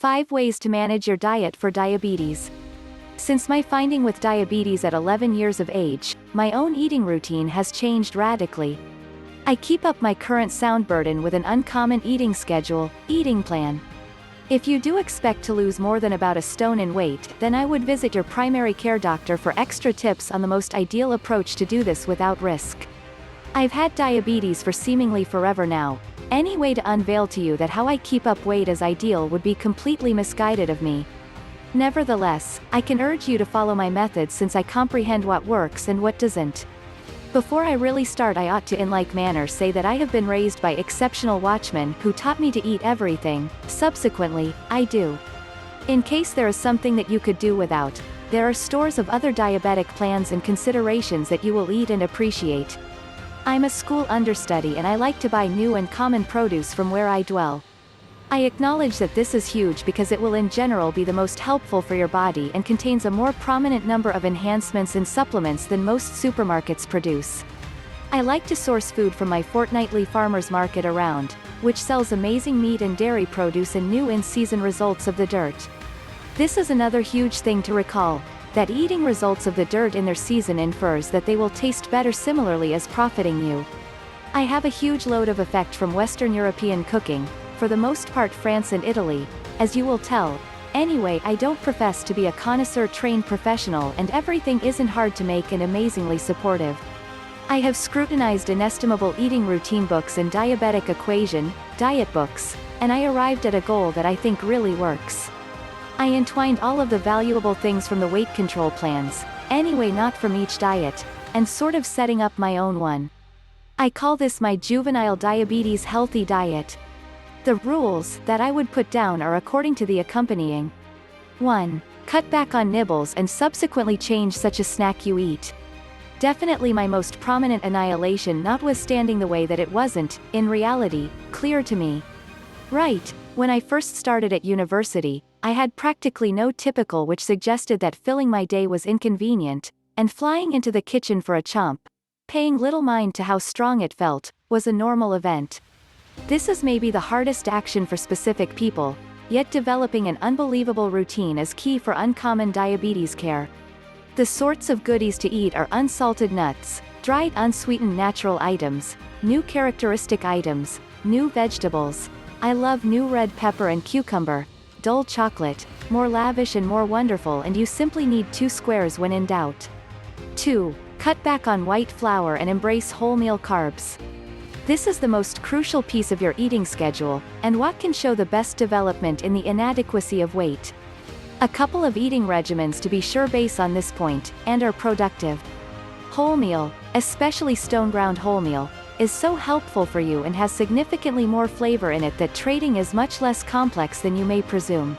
5 Ways to Manage Your Diet for Diabetes. Since my finding with diabetes at 11 years of age, my own eating routine has changed radically. I keep up my current sound burden with an uncommon eating schedule, eating plan. If you do expect to lose more than about a stone in weight, then I would visit your primary care doctor for extra tips on the most ideal approach to do this without risk. I've had diabetes for seemingly forever now. Any way to unveil to you that how I keep up weight as ideal would be completely misguided of me. Nevertheless, I can urge you to follow my methods since I comprehend what works and what doesn't. Before I really start, I ought to in like manner say that I have been raised by exceptional watchmen who taught me to eat everything. Subsequently, I do. In case there is something that you could do without, there are stores of other diabetic plans and considerations that you will eat and appreciate. I'm a school understudy and I like to buy new and common produce from where I dwell. I acknowledge that this is huge because it will in general be the most helpful for your body and contains a more prominent number of enhancements and supplements than most supermarkets produce. I like to source food from my fortnightly farmers market around, which sells amazing meat and dairy produce and new in-season results of the dirt. This is another huge thing to recall, that eating results of the dirt in their season infers that they will taste better similarly as profiting you. I have a huge load of effect from Western European cooking, for the most part France and Italy, as you will tell. Anyway, I don't profess to be a connoisseur trained professional and everything isn't hard to make and amazingly supportive. I have scrutinized inestimable eating routine books and diabetic equation, diet books, and I arrived at a goal that I think really works. I entwined all of the valuable things from the weight control plans, anyway not from each diet, and sort of setting up my own one. I call this my Juvenile Diabetes Healthy Diet. The rules that I would put down are according to the accompanying. 1. Cut back on nibbles and subsequently change such a snack you eat. Definitely my most prominent annihilation, notwithstanding the way that it wasn't, in reality, clear to me. Right, when I first started at university, I had practically no typical, which suggested that filling my day was inconvenient, and flying into the kitchen for a chomp, paying little mind to how strong it felt, was a normal event. This is maybe the hardest action for specific people, yet developing an unbelievable routine is key for uncommon diabetes care. The sorts of goodies to eat are unsalted nuts, dried unsweetened natural items, new characteristic items, new vegetables. I love new red pepper and cucumber, dull chocolate, more lavish and more wonderful, and you simply need 2 squares when in doubt. 2. Cut back on white flour and embrace wholemeal carbs. This is the most crucial piece of your eating schedule, and what can show the best development in the inadequacy of weight. A couple of eating regimens to be sure base on this point, and are productive. Wholemeal, especially stone-ground wholemeal, is so helpful for you and has significantly more flavor in it that trading is much less complex than you may presume.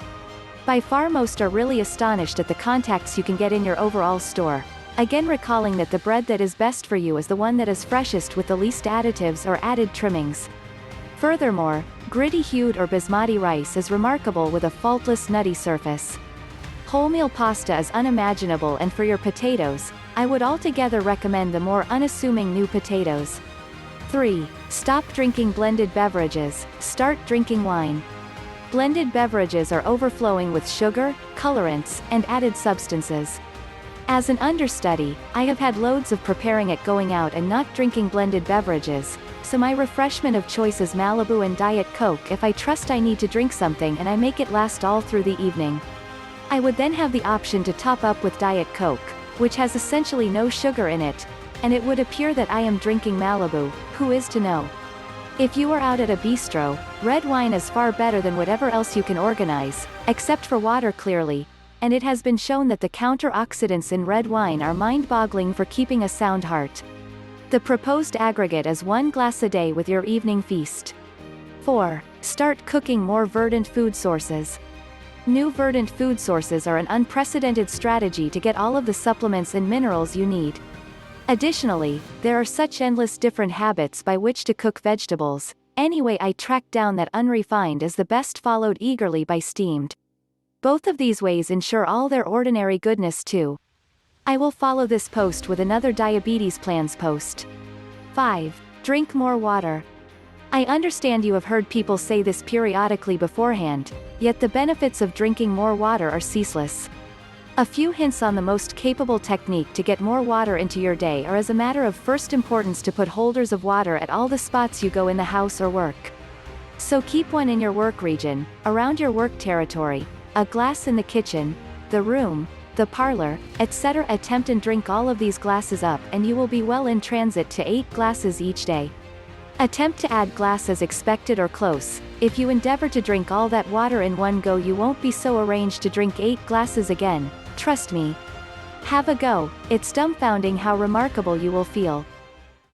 By far most are really astonished at the contacts you can get in your overall store. Again, recalling that the bread that is best for you is the one that is freshest with the least additives or added trimmings. Furthermore, gritty-hued or basmati rice is remarkable with a faultless nutty surface. Wholemeal pasta is unimaginable, and for your potatoes, I would altogether recommend the more unassuming new potatoes. 3. Stop drinking blended beverages, start drinking wine. Blended beverages are overflowing with sugar, colorants, and added substances. As an understudy, I have had loads of preparing at going out and not drinking blended beverages, so my refreshment of choice is Malibu and Diet Coke if I trust I need to drink something and I make it last all through the evening. I would then have the option to top up with Diet Coke, which has essentially no sugar in it, and it would appear that I am drinking Malibu. Who is to know? If you are out at a bistro, red wine is far better than whatever else you can organize, except for water clearly, and it has been shown that the counter-oxidants in red wine are mind-boggling for keeping a sound heart. The proposed aggregate is 1 glass a day with your evening feast. 4. Start cooking more verdant food sources. New verdant food sources are an unprecedented strategy to get all of the supplements and minerals you need. Additionally, there are such endless different habits by which to cook vegetables. Anyway, I tracked down that unrefined is the best, followed eagerly by steamed. Both of these ways ensure all their ordinary goodness too. I will follow this post with another diabetes plans post. 5. Drink more water. I understand you have heard people say this periodically beforehand, Yet the benefits of drinking more water are ceaseless. A few hints on the most capable technique to get more water into your day are as a matter of first importance to put holders of water at all the spots you go in the house or work. So keep one in your work region, around your work territory, a glass in the kitchen, the room, the parlor, etc. Attempt and drink all of these glasses up and you will be well in transit to 8 glasses each day. Attempt to add glass as expected or close. If you endeavor to drink all that water in one go, you won't be so arranged to drink 8 glasses again, trust me. Have a go, it's dumbfounding how remarkable you will feel.